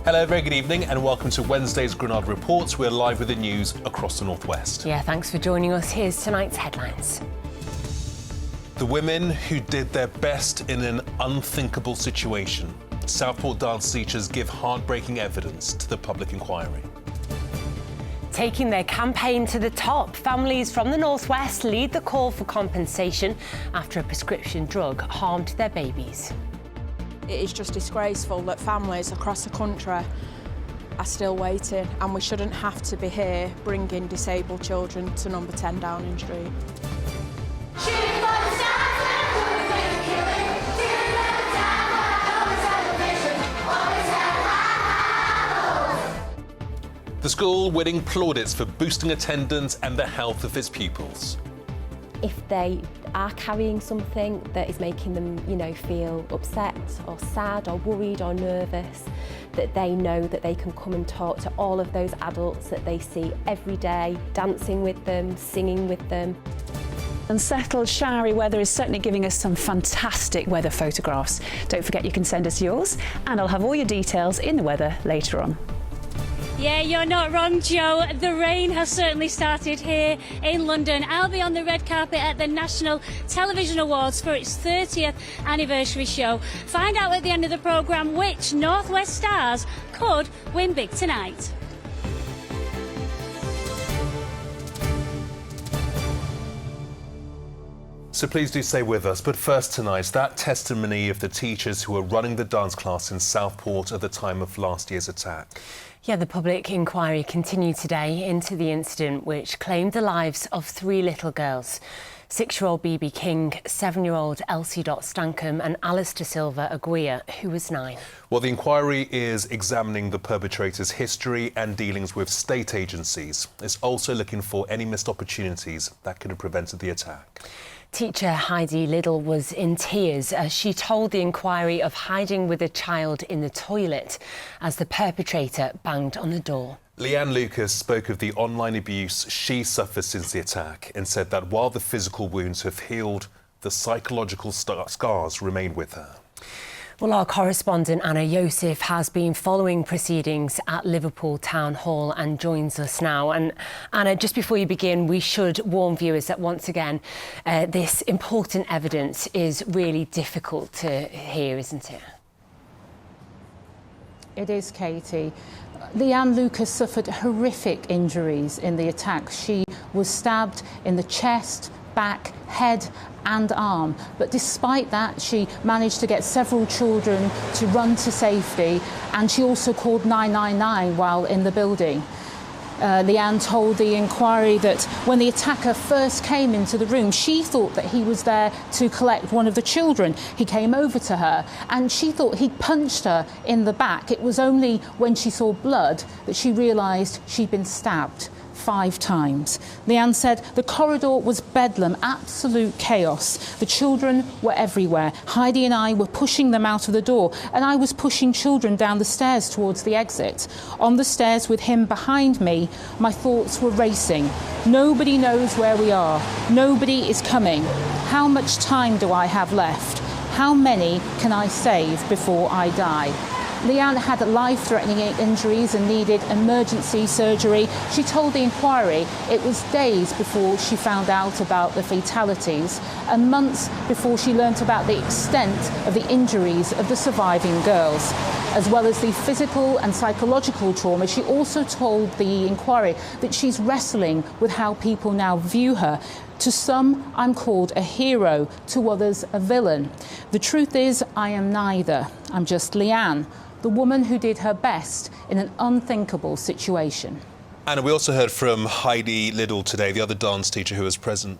Hello, very good evening and welcome to Wednesday's Granada Reports. We're live with the news across the northwest. Yeah, thanks for joining us. Here's tonight's headlines. The women who did their best in an unthinkable situation. Southport dance teachers give heartbreaking evidence to the public inquiry. Taking their campaign to the top, families from the northwest lead the call for compensation after a prescription drug harmed their babies. It is just disgraceful that families across the country are still waiting, and we shouldn't have to be here bringing disabled children to number 10 Downing Street. The school winning plaudits for boosting attendance and the health of its pupils. If they are carrying something that is making them, feel upset or sad or worried or nervous, that they know that they can come and talk to all of those adults that they see every day, dancing with them, singing with them. Unsettled, showery weather is certainly giving us some fantastic weather photographs. Don't forget you can send us yours, and I'll have all your details in the weather later on. Yeah, you're not wrong, Joe. The rain has certainly started here in London. I'll be on the red carpet at the National Television Awards for its 30th anniversary show. Find out at the end of the programme which North West stars could win big tonight. So please do stay with us. But first tonight, that testimony of the teachers who were running the dance class in Southport at the time of last year's attack. Yeah, the public inquiry continued today into the incident which claimed the lives of 3 little girls. 6-year-old BB King, 7-year-old Elsie Stankham and Alistair Silva Aguirre, who was 9. Well, the inquiry is examining the perpetrator's history and dealings with state agencies. It's also looking for any missed opportunities that could have prevented the attack. Teacher Heidi Liddle was in tears as she told the inquiry of hiding with a child in the toilet as the perpetrator banged on the door. Leanne Lucas spoke of the online abuse she suffered since the attack and said that while the physical wounds have healed, the psychological scars remain with her. Well, our correspondent Anna Yosef has been following proceedings at Liverpool Town Hall and joins us now. And Anna, just before you begin, we should warn viewers that once again, this important evidence is really difficult to hear, isn't it? It is, Katie. Leanne Lucas suffered horrific injuries in the attack. She was stabbed in the chest, back, head and arm, but despite that she managed to get several children to run to safety, and she also called 999 while in the building. Leanne told the inquiry that when the attacker first came into the room, she thought that he was there to collect one of the children. He came over to her and she thought he'd punched her in the back. It was only when she saw blood that she realised she'd been stabbed 5 times. Leanne said the corridor was bedlam, absolute chaos. The children were everywhere. Heidi and I were pushing them out of the door, and I was pushing children down the stairs towards the exit. On the stairs with him behind me, my thoughts were racing. Nobody knows where we are. Nobody is coming. How much time do I have left? How many can I save before I die? Leanne had life-threatening injuries and needed emergency surgery. She told the inquiry it was days before she found out about the fatalities and months before she learnt about the extent of the injuries of the surviving girls. As well as the physical and psychological trauma, she also told the inquiry that she's wrestling with how people now view her. To some, I'm called a hero, to others, a villain. The truth is, I am neither. I'm just Leanne, the woman who did her best in an unthinkable situation. Anna, we also heard from Heidi Liddle today, the other dance teacher who was present.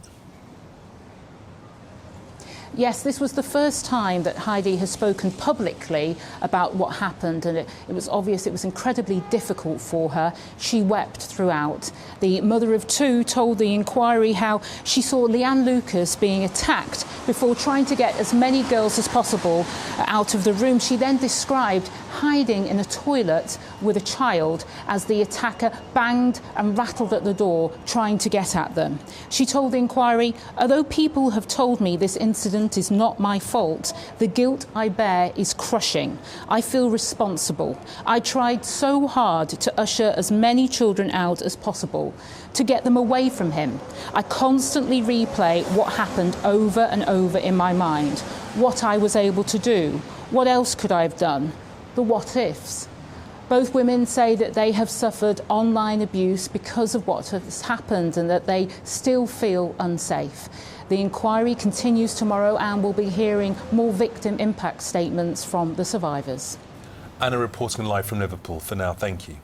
Yes, this was the first time that Heidi has spoken publicly about what happened, and it was obvious it was incredibly difficult for her. She wept throughout. The mother of 2 told the inquiry how she saw Leanne Lucas being attacked before trying to get as many girls as possible out of the room. She then described hiding in a toilet with a child as the attacker banged and rattled at the door, trying to get at them. She told the inquiry, although people have told me this incident happened is not my fault. The guilt I bear is crushing. I feel responsible. I tried so hard to usher as many children out as possible, to get them away from him. I constantly replay what happened over and over in my mind. What I was able to do. What else could I have done? The what ifs. Both women say that they have suffered online abuse because of what has happened and that they still feel unsafe. The inquiry continues tomorrow and we'll be hearing more victim impact statements from the survivors. Anna reporting live from Liverpool. For now, thank you.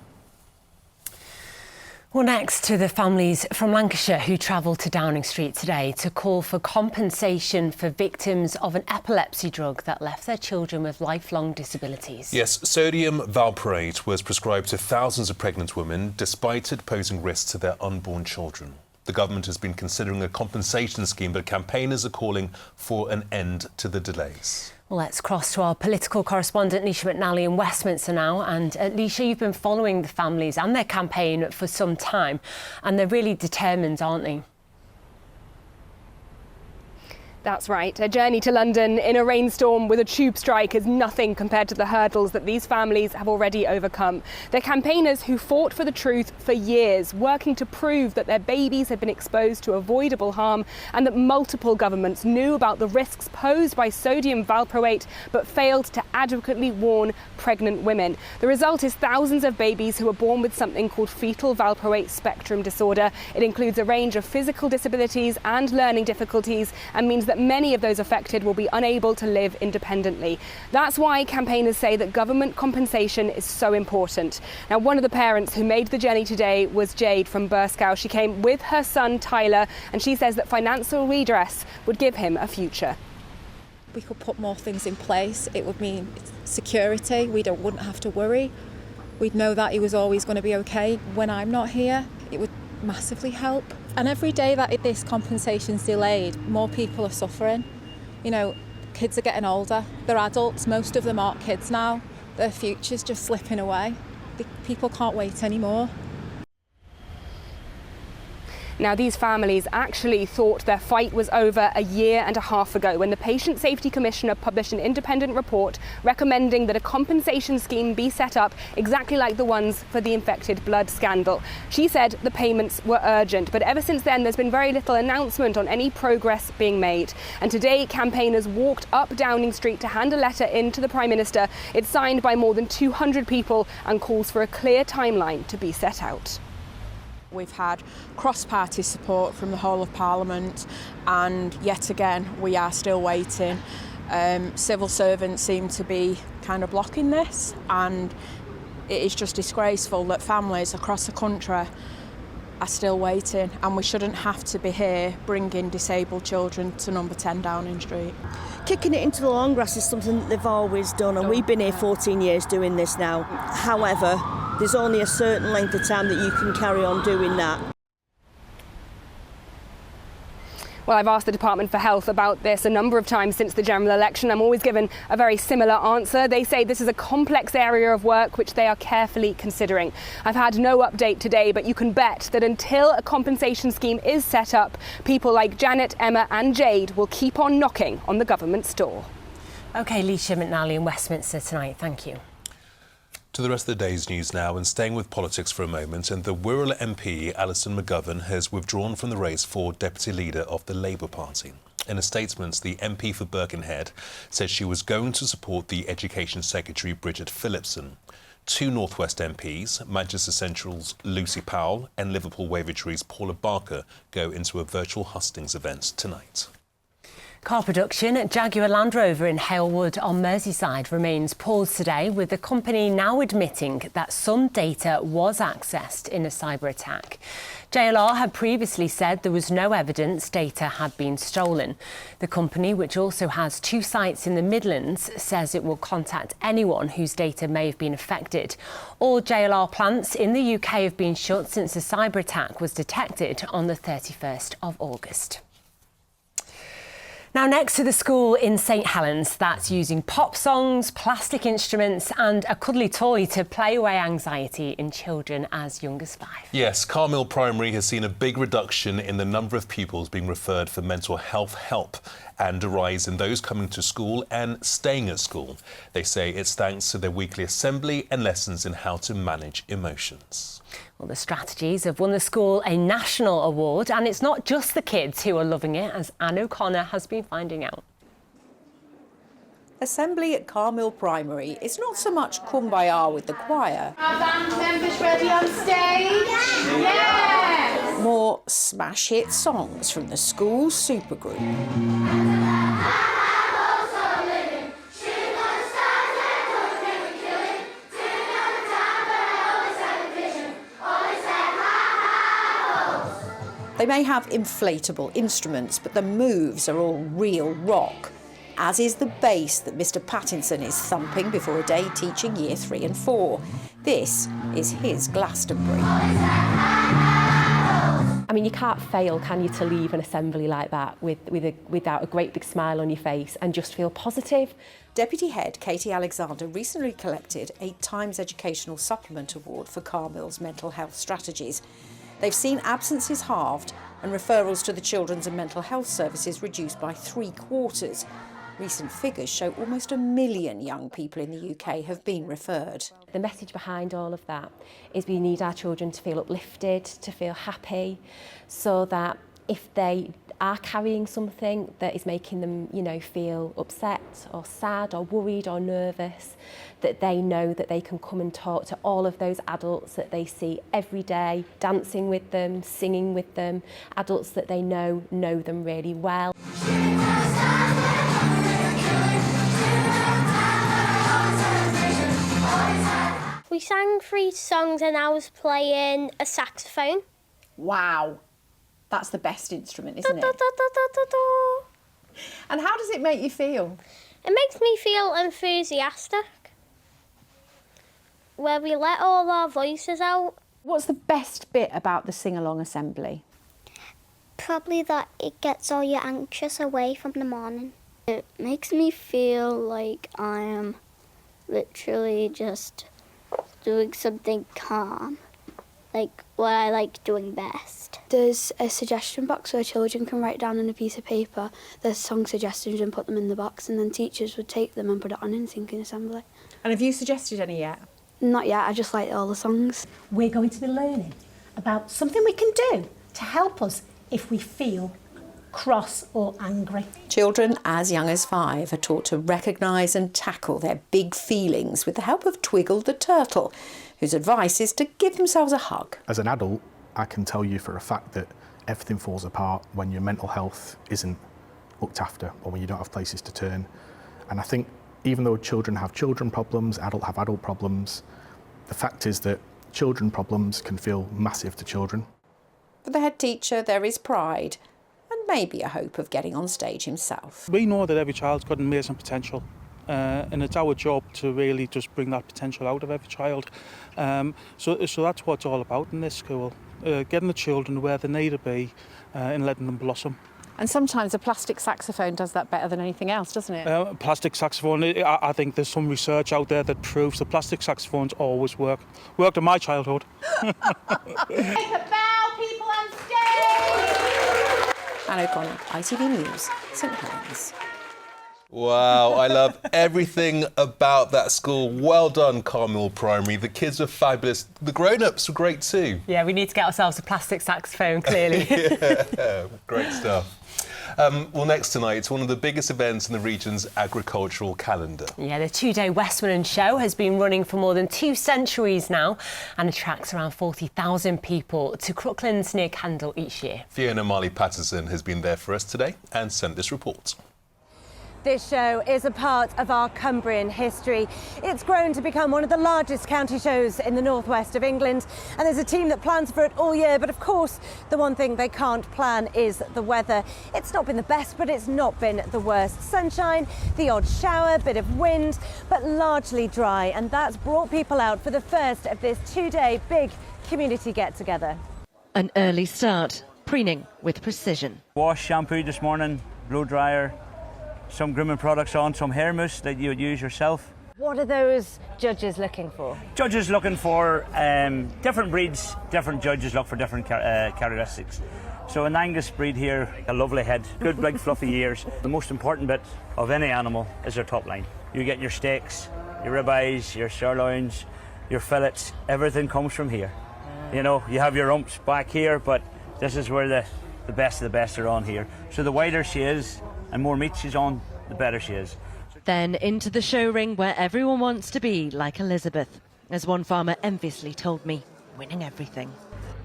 Well, next to the families from Lancashire who travelled to Downing Street today to call for compensation for victims of an epilepsy drug that left their children with lifelong disabilities. Yes, sodium valproate was prescribed to thousands of pregnant women despite it posing risks to their unborn children. The government has been considering a compensation scheme, but campaigners are calling for an end to the delays. Well, let's cross to our political correspondent, Leisha McNally in Westminster now. And Leisha, you've been following the families and their campaign for some time, and they're really determined, aren't they? That's right. A journey to London in a rainstorm with a tube strike is nothing compared to the hurdles that these families have already overcome. They're campaigners who fought for the truth for years, working to prove that their babies had been exposed to avoidable harm and that multiple governments knew about the risks posed by sodium valproate but failed to adequately warn pregnant women. The result is thousands of babies who are born with something called fetal valproate spectrum disorder. It includes a range of physical disabilities and learning difficulties and means that many of those affected will be unable to live independently. That's why campaigners say that government compensation is so important. Now, one of the parents who made the journey today was Jade from Burscough. She came with her son Tyler, and she says that financial redress would give him a future. We could put more things in place. It would mean security. We wouldn't have to worry. We'd know that he was always going to be okay when I'm not here. It would massively help. And every day that this compensation's delayed, more people are suffering. You know, kids are getting older. They're adults. Most of them aren't kids now. Their future's just slipping away. People can't wait anymore. Now, these families actually thought their fight was over a year and a half ago when the Patient Safety Commissioner published an independent report recommending that a compensation scheme be set up exactly like the ones for the infected blood scandal. She said the payments were urgent, but ever since then there's been very little announcement on any progress being made. And today campaigners walked up Downing Street to hand a letter in to the Prime Minister. It's signed by more than 200 people and calls for a clear timeline to be set out. We've had cross-party support from the whole of Parliament, and yet again we are still waiting. Civil servants seem to be kind of blocking this, and it is just disgraceful that families across the country are still waiting, and we shouldn't have to be here bringing disabled children to number 10 Downing Street. Kicking it into the long grass is something that they've always done, and we've been here 14 years doing this now. However, there's only a certain length of time that you can carry on doing that. Well, I've asked the Department for Health about this a number of times since the general election. I'm always given a very similar answer. They say this is a complex area of work which they are carefully considering. I've had no update today, but you can bet that until a compensation scheme is set up, people like Janet, Emma and Jade will keep on knocking on the government's door. OK, Leisha McNally in Westminster tonight. Thank you. To the rest of the day's news now, and staying with politics for a moment, and the Wirral MP Alison McGovern has withdrawn from the race for deputy leader of the Labour Party. In a statement, the MP for Birkenhead said she was going to support the Education Secretary Bridget Phillipson. Two North West MPs, Manchester Central's Lucy Powell and Liverpool Wavertree's Paula Barker, go into a virtual hustings event tonight. Car production at Jaguar Land Rover in Halewood on Merseyside remains paused today, with the company now admitting that some data was accessed in a cyber attack. JLR had previously said there was no evidence data had been stolen. The company, which also has two sites in the Midlands, says it will contact anyone whose data may have been affected. All JLR plants in the UK have been shut since the cyber attack was detected on the 31st of August. Now, next to the school in St Helens, that's using pop songs, plastic instruments and a cuddly toy to play away anxiety in children as young as 5. Yes, Carmill Primary has seen a big reduction in the number of pupils being referred for mental health help and a rise in those coming to school and staying at school. They say it's thanks to their weekly assembly and lessons in how to manage emotions. Well, the strategies have won the school a national award, and it's not just the kids who are loving it, as Anne O'Connor has been finding out. Assembly at Carmill Primary is not so much kumbaya with the choir. Are band members ready on stage? Yes! More smash hit songs from the school supergroup. They may have inflatable instruments, but the moves are all real rock, as is the bass that Mr. Pattinson is thumping before a day teaching Year 3 and 4. This is his Glastonbury. I mean, you can't fail, can you, to leave an assembly like that without a great big smile on your face and just feel positive. Deputy Head Katie Alexander recently collected a Times Educational Supplement Award for Carmill's mental health strategies. They've seen absences halved and referrals to the Children's and Mental Health Services reduced by 3/4. Recent figures show almost 1 million young people in the UK have been referred. The message behind all of that is we need our children to feel uplifted, to feel happy, so that if they are carrying something that is making them, feel upset or sad or worried or nervous, that they know that they can come and talk to all of those adults that they see every day, dancing with them, singing with them, adults that they know them really well. We sang 3 songs and I was playing a saxophone. Wow, that's the best instrument, isn't it? And how does it make you feel? It makes me feel enthusiastic, where we let all our voices out. What's the best bit about the sing-along assembly? Probably that it gets all your anxious away from the morning. It makes me feel like I am literally just doing something calm, like what I like doing best. There's a suggestion box where children can write down on a piece of paper their song suggestions and put them in the box, and then teachers would take them and put it on in singing assembly. And have you suggested any yet? Not yet, I just like all the songs. We're going to be learning about something we can do to help us if we feel cross or angry. Children as young as 5 are taught to recognise and tackle their big feelings with the help of Twiggle the turtle, whose advice is to give themselves a hug. As an adult, I can tell you for a fact that everything falls apart when your mental health isn't looked after or when you don't have places to turn. And I think even though children have children problems, adults have adult problems, the fact is that children problems can feel massive to children. For the head teacher, there is pride and maybe a hope of getting on stage himself. We know that every child's got amazing potential. And it's our job to really just bring that potential out of every child. So that's what it's all about in this school, getting the children where they need to be and letting them blossom. And sometimes a plastic saxophone does that better than anything else, doesn't it? Plastic saxophone, I think there's some research out there that proves that plastic saxophones always work. Worked in my childhood. Take a bow, people on stage! Anne O'Connor, ITV News, St Helens. Wow, I love everything about that school. Well done, Carmill Primary. The kids were fabulous. The grown-ups were great too. Yeah, we need to get ourselves a plastic saxophone, clearly. Yeah, great stuff. Well, next tonight, it's one of the biggest events in the region's agricultural calendar. Yeah, the 2-day Westmorland show has been running for more than 2 centuries now and attracts around 40,000 people to Crooklands near Candle each year. Fiona Marley-Patterson has been there for us today and sent this report. This show is a part of our Cumbrian history. It's grown to become one of the largest county shows in the northwest of England, and there's a team that plans for it all year. But of course, the one thing they can't plan is the weather. It's not been the best, but it's not been the worst. Sunshine, the odd shower, bit of wind, but largely dry, and that's brought people out for the first of this 2-day big community get-together. An early start, preening with precision. Wash, shampoo this morning, blow dryer, some grooming products on, some hair mousse that you would use yourself. What are those judges looking for? Judges looking for different breeds, different judges look for different characteristics. So an Angus breed here, a lovely head, good big fluffy ears. The most important bit of any animal is their top line. You get your steaks, your ribeyes, your sirloins, your fillets, everything comes from here. You know, you have your rumps back here, but this is where the best of the best are on here. So the wider she is and more meat she's on, the better she is. Then into the show ring where everyone wants to be like Elizabeth. As one farmer enviously told me, winning everything.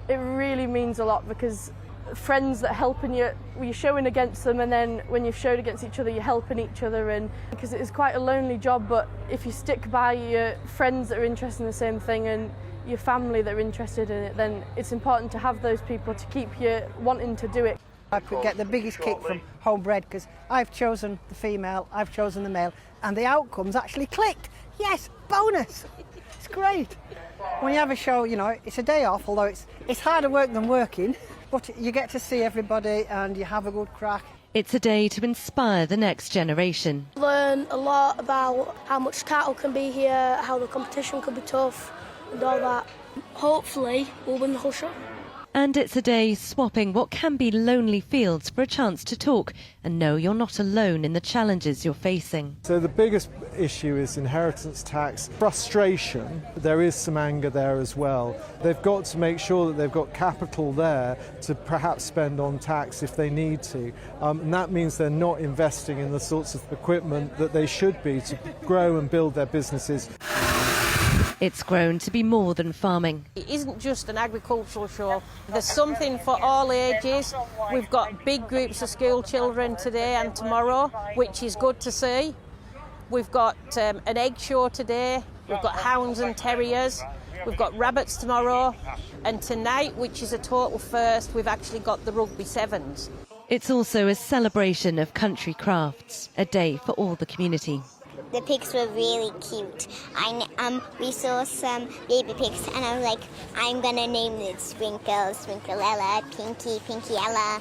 It really means a lot because friends that are helping you, you're showing against them, and then when you've showed against each other, you're helping each other, and because it is quite a lonely job, but if you stick by your friends that are interested in the same thing and your family that are interested in it, then it's important to have those people to keep you wanting to do it. I could get the biggest kick from homebred because I've chosen the female, I've chosen the male, and the outcomes actually clicked. Yes, bonus. It's great. When you have a show, you know, it's a day off, although it's harder work than working, but you get to see everybody and you have a good crack. It's a day to inspire the next generation. Learn a lot about how much cattle can be here, how the competition can be tough and all that. Hopefully we'll win the whole show. And it's a day swapping what can be lonely fields for a chance to talk and know you're not alone in the challenges you're facing. So the biggest issue is inheritance tax, frustration. There is some anger there as well. They've got to make sure that they've got capital there to perhaps spend on tax if they need to. And that means they're not investing in the sorts of equipment that they should be to grow and build their businesses. It's grown to be more than farming. It isn't just an agricultural show. There's something for all ages. We've got big groups of school children today and tomorrow, which is good to see. We've got an egg show today. We've got hounds and terriers. We've got rabbits tomorrow. And tonight, which is a total first, we've actually got the rugby sevens. It's also a celebration of country crafts, a day for all the community. The pigs were really cute. We saw some baby pigs and I was like, I'm gonna name it Sprinkle, Sprinkleella, Pinky, Pinkyella.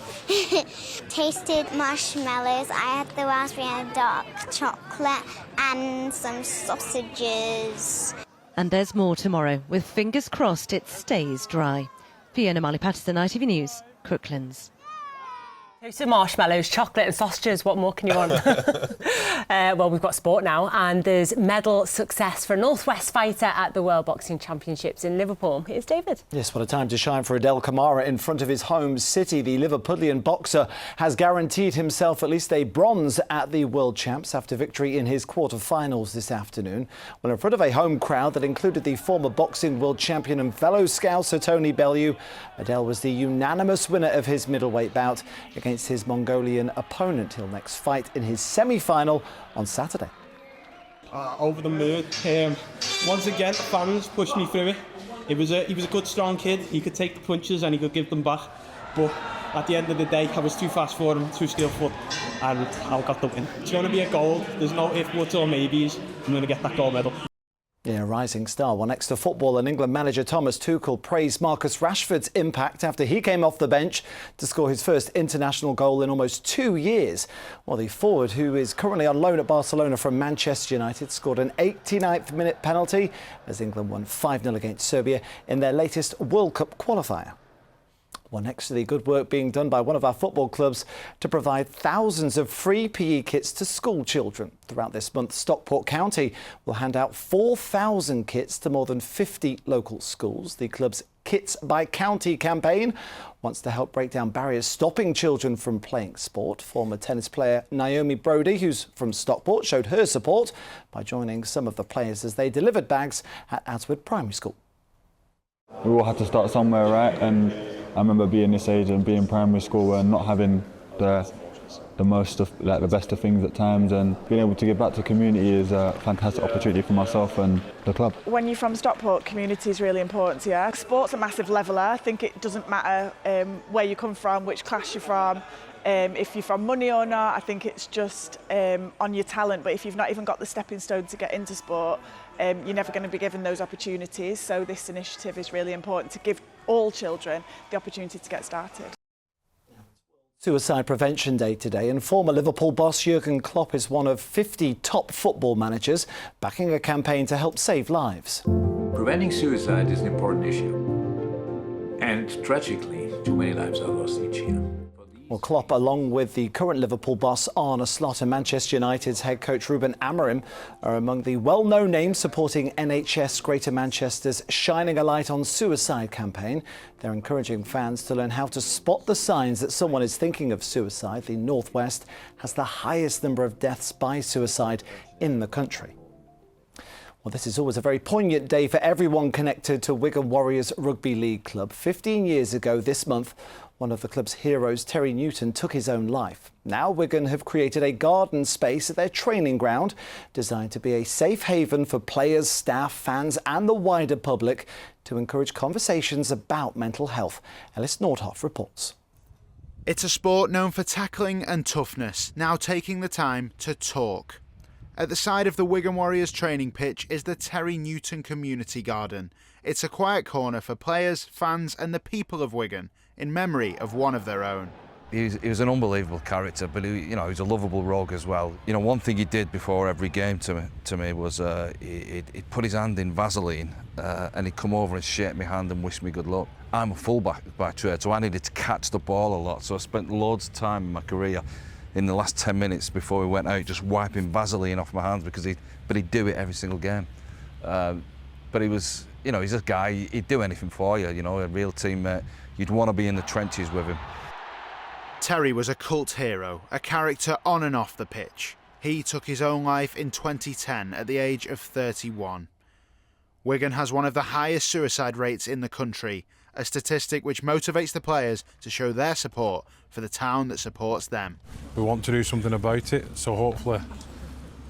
Tasted marshmallows. I had the raspberry and dark chocolate and some sausages. And there's more tomorrow, with fingers crossed it stays dry. Fiona Marley-Patterson, ITV News, Crooklands. Toasted marshmallows, chocolate and sausages, what more can you want? Well, we've got sport now, and there's medal success for a Northwest fighter at the World Boxing Championships in Liverpool. Here's David. Yes, what a time to shine for Adel Kamara in front of his home city. The Liverpudlian boxer has guaranteed himself at least a bronze at the World Champs after victory in his quarter-finals this afternoon. Well, in front of a home crowd that included the former boxing world champion and fellow Scouser Tony Bellew, Adel was the unanimous winner of his middleweight bout against his Mongolian opponent. He'll next fight in his semi-final on Saturday. Over the moon. Once again, fans pushed me through it. He was a good, strong kid. He could take the punches and he could give them back. But at the end of the day, I was too fast for him, too skillful, and I got the win. It's going to be a gold. There's no ifs, buts or maybes. I'm going to get that gold medal. Yeah, rising star. Well, next to football, and England manager Thomas Tuchel praised Marcus Rashford's impact after he came off the bench to score his first international goal in almost 2 years. Well, the forward, who is currently on loan at Barcelona from Manchester United, scored an 89th minute penalty as England won 5-0 against Serbia in their latest World Cup qualifier. Well, next to the good work being done by one of our football clubs to provide thousands of free PE kits to school children. Throughout this month, Stockport County will hand out 4,000 kits to more than 50 local schools. The club's Kits by County campaign wants to help break down barriers stopping children from playing sport. Former tennis player Naomi Brodie, who's from Stockport, showed her support by joining some of the players as they delivered bags at Aswood Primary School. We all had to start somewhere, right? And I remember being this age and being in primary school and not having the most of, like, the best of things at times, and being able to give back to the community is a fantastic opportunity for myself and the club. When you're from Stockport, community is really important to you. Sport's a massive leveller. I think it doesn't matter where you come from, which class you're from, if you're from money or not. I think it's just on your talent, but if you've not even got the stepping stone to get into sport, you're never going to be given those opportunities. So this initiative is really important to give all children the opportunity to get started. Suicide Prevention Day today, and former Liverpool boss Jurgen Klopp is one of 50 top football managers backing a campaign to help save lives. Preventing suicide is an important issue, and tragically, too many lives are lost each year. Well, Klopp, along with the current Liverpool boss Arne Slot and Manchester United's head coach Ruben Amorim, are among the well-known names supporting NHS Greater Manchester's Shining a Light on Suicide campaign. They're encouraging fans to learn how to spot the signs that someone is thinking of suicide. The North West has the highest number of deaths by suicide in the country. Well, this is always a very poignant day for everyone connected to Wigan Warriors Rugby League Club. 15 years ago this month, one of the club's heroes, Terry Newton, took his own life. Now Wigan have created a garden space at their training ground, designed to be a safe haven for players, staff, fans and the wider public to encourage conversations about mental health. Ellis Nordhoff reports. It's a sport known for tackling and toughness, now taking the time to talk. At the side of the Wigan Warriors training pitch is the Terry Newton Community Garden. It's a quiet corner for players, fans and the people of Wigan, in memory of one of their own. He was an unbelievable character, but he was a lovable rogue as well. One thing he did before every game to me was he'd put his hand in Vaseline and he'd come over and shake my hand and wish me good luck. I'm a fullback by trade, so I needed to catch the ball a lot, so I spent loads of time in my career in the last 10 minutes before we went out just wiping Vaseline off my hands because he'd do it every single game. But he was, he's a guy, he'd do anything for you, a real teammate. You'd want to be in the trenches with him. Terry was a cult hero, a character on and off the pitch. He took his own life in 2010 at the age of 31. Wigan has one of the highest suicide rates in the country, a statistic which motivates the players to show their support for the town that supports them. We want to do something about it, so hopefully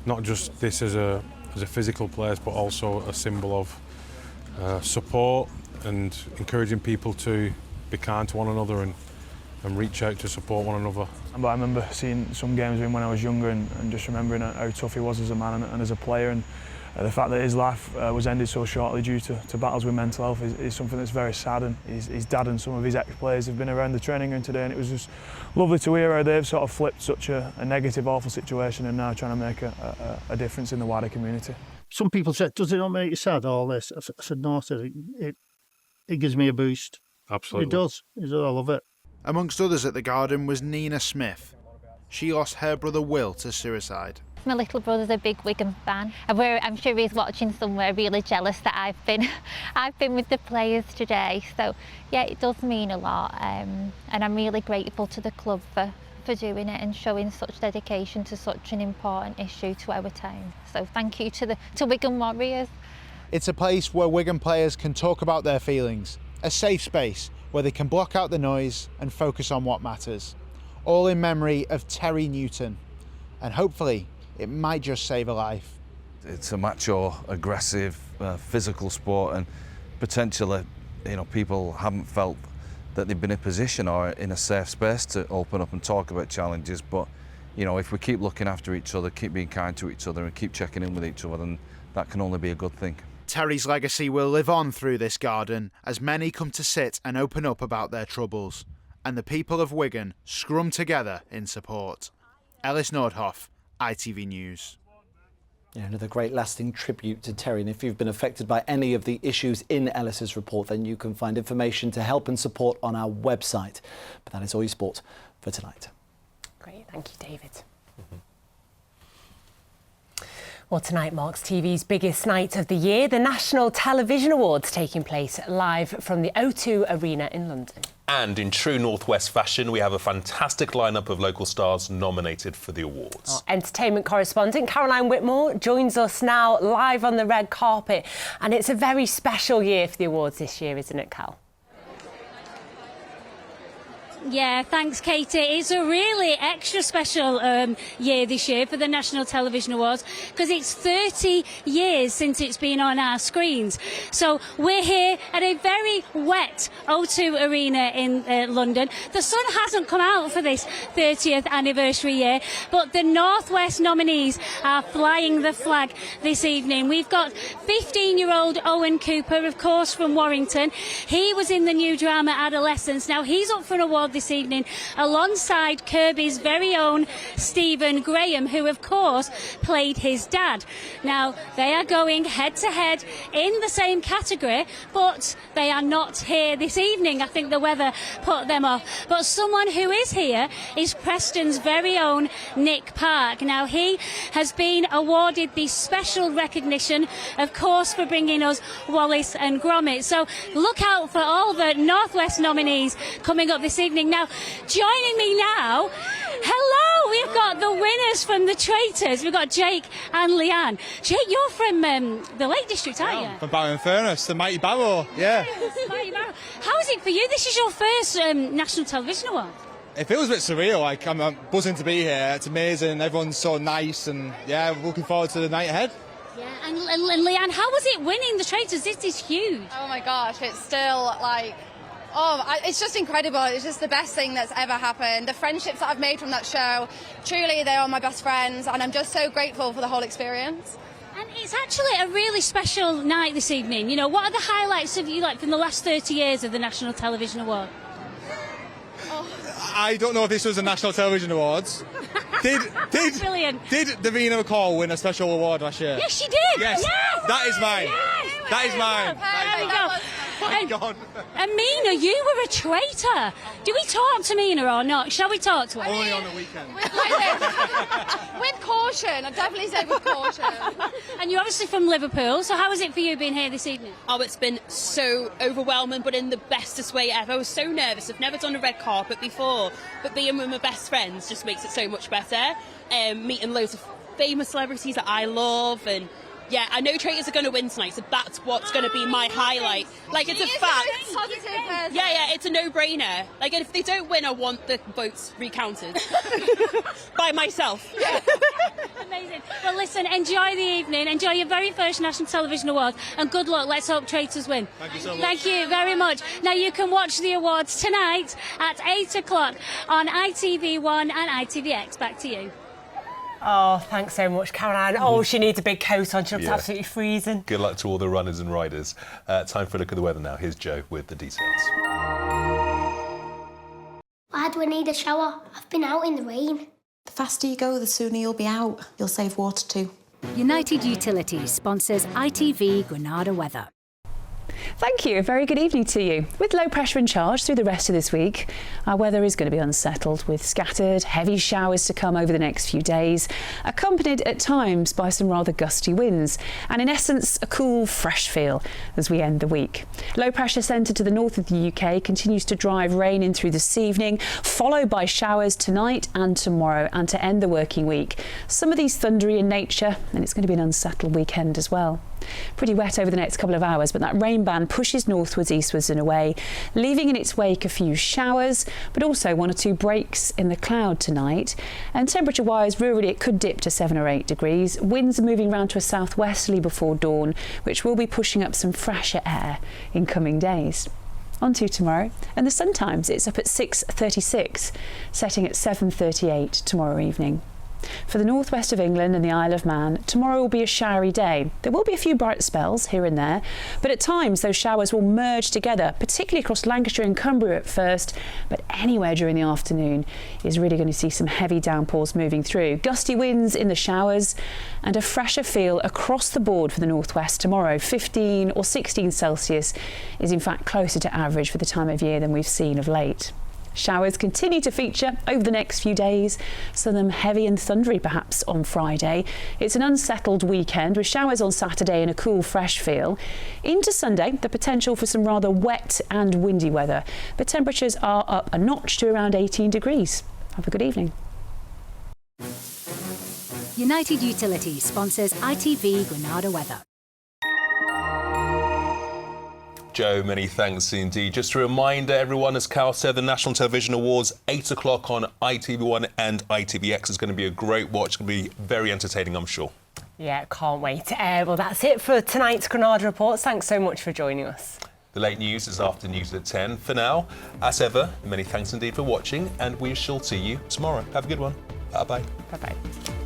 not just this as a physical place, but also a symbol of support and encouraging people to be kind to one another and reach out to support one another. But I remember seeing some games with him when I was younger and just remembering how tough he was as a man and as a player, and the fact that his life was ended so shortly due to battles with mental health is something that's very sad. And his dad and some of his ex-players have been around the training ground today, and it was just lovely to hear how they've sort of flipped such a negative, awful situation and now trying to make a difference in the wider community. Some people said, does it not make you sad, all this? I said, no, it gives me a boost. Absolutely. It does. I love it. Amongst others at the garden was Nina Smith. She lost her brother Will to suicide. My little brother's a big Wigan fan, and I'm sure he's watching somewhere really jealous that I've been with the players today. So yeah, it does mean a lot, and I'm really grateful to the club for doing it and showing such dedication to such an important issue to our town. So thank you to Wigan Warriors. It's a place where Wigan players can talk about their feelings, a safe space where they can block out the noise and focus on what matters. All in memory of Terry Newton, and hopefully it might just save a life. It's a macho, aggressive, physical sport, and potentially, people haven't felt that they've been in a position or in a safe space to open up and talk about challenges. But, if we keep looking after each other, keep being kind to each other and keep checking in with each other, then that can only be a good thing. Terry's legacy will live on through this garden as many come to sit and open up about their troubles. And the people of Wigan scrum together in support. Ellis Nordhoff, ITV News. Yeah, another great lasting tribute to Terry. And if you've been affected by any of the issues in Ellis's report, then you can find information to help and support on our website. But that is all your sport for tonight. Great, thank you, David. Well, tonight marks TV's biggest night of the year, the National Television Awards, taking place live from the O2 Arena in London. And in true North West fashion, we have a fantastic lineup of local stars nominated for the awards. Our entertainment correspondent Caroline Whitmore joins us now live on the red carpet. And it's a very special year for the awards this year, isn't it, Cal? Yeah, thanks, Katie. It's a really extra special year this year for the National Television Awards because it's 30 years since it's been on our screens. So we're here at a very wet O2 Arena in London. The sun hasn't come out for this 30th anniversary year, but the North West nominees are flying the flag this evening. We've got 15-year-old Owen Cooper, of course, from Warrington. He was in the new drama Adolescence. Now, he's up for an award Award this evening alongside Kirby's very own Stephen Graham, who of course played his dad. Now, they are going head to head in the same category, but they are not here this evening. I think the weather put them off. But someone who is here is Preston's very own Nick Park. Now, he has been awarded the special recognition, of course, for bringing us Wallace and Gromit. So look out for all the Northwest nominees coming up this evening. Now, joining me now, hello, we've got the winners from the Traitors. We've got Jake and Leanne. Jake, you're from the Lake District, aren't you? From Barrow and Furness, the Mighty Barrow, yeah. Mighty Barrow. How is it for you? This is your first National Television Award. It feels a bit surreal, like I'm buzzing to be here. It's amazing, everyone's so nice, and yeah, we're looking forward to the night ahead. Yeah, and Leanne, how was it winning the Traitors? This is huge. Oh my gosh, it's still like, it's just incredible. It's just the best thing that's ever happened. The friendships that I've made from that show, truly they are my best friends, and I'm just so grateful for the whole experience. And it's actually a really special night this evening. You know, what are the highlights of you like from the last 30 years of the National Television Award? I don't know if this was the National Television Awards. Brilliant. Did Davina McCall win a special award last year? Yes, she did. Yes, that is mine. Yes. That is mine. There we go. And Mina, you were a traitor. Do we talk to Mina or not? Shall we talk to her? Only on the weekend. With caution, I'd definitely say with caution. And you're obviously from Liverpool, so how is it for you being here this evening? Oh, it's been so overwhelming, but in the bestest way ever. I was so nervous. I've never done a red carpet before, but being with my best friends just makes it so much better. Meeting loads of famous celebrities that I love, and yeah, I know Traitors are going to win tonight, so that's what's going to be my highlight. Like, it's a fact. Yeah, it's a no-brainer. Like, if they don't win, I want the votes recounted by myself. Yeah. Amazing. Well, listen, enjoy the evening, enjoy your very first National Television Award, and good luck. Let's hope Traitors win. Thank you so much. Thank you very much. Now, you can watch the awards tonight at 8 o'clock on ITV1 and ITVX. Back to you. Oh, thanks so much, Caroline. Oh, she needs a big coat on. She looks absolutely freezing. Good luck to all the runners and riders. Time for a look at the weather now. Here's Joe with the details. Why do I need a shower? I've been out in the rain. The faster you go, the sooner you'll be out. You'll save water too. United Utilities sponsors ITV Granada weather. Thank you. A very good evening to you. With low pressure in charge through the rest of this week, our weather is going to be unsettled with scattered, heavy showers to come over the next few days, accompanied at times by some rather gusty winds, and in essence, a cool, fresh feel as we end the week. Low pressure centre to the north of the UK continues to drive rain in through this evening, followed by showers tonight and tomorrow, and to end the working week. Some of these thundery in nature, and it's going to be an unsettled weekend as well. Pretty wet over the next couple of hours, but that rain band pushes northwards, eastwards and away, leaving in its wake a few showers, but also one or two breaks in the cloud tonight. And temperature-wise, rurally it could dip to 7 or 8 degrees. Winds are moving round to a southwesterly before dawn, which will be pushing up some fresher air in coming days. On to tomorrow, and the sun times, it's up at 6:36, setting at 7:38 tomorrow evening. For the northwest of England and the Isle of Man, tomorrow will be a showery day. There will be a few bright spells here and there, but at times those showers will merge together, particularly across Lancashire and Cumbria at first, but anywhere during the afternoon is really going to see some heavy downpours moving through. Gusty winds in the showers and a fresher feel across the board for the northwest tomorrow. 15 or 16 Celsius is in fact closer to average for the time of year than we've seen of late. Showers continue to feature over the next few days, some of them heavy and thundery perhaps on Friday. It's an unsettled weekend with showers on Saturday and a cool, fresh feel. Into Sunday, the potential for some rather wet and windy weather, but temperatures are up a notch to around 18 degrees. Have a good evening. United Utilities sponsors ITV Granada weather. Joe, many thanks indeed. Just a reminder, everyone, as Cal said, the National Television Awards, 8 o'clock on ITV1 and ITVX. Is going to be a great watch. It's going to be very entertaining, I'm sure. Yeah, can't wait. Well, that's it for tonight's Granada Reports. Thanks so much for joining us. The late news is after news at 10. For now, as ever, many thanks indeed for watching, and we shall see you tomorrow. Have a good one. Bye-bye. Bye-bye.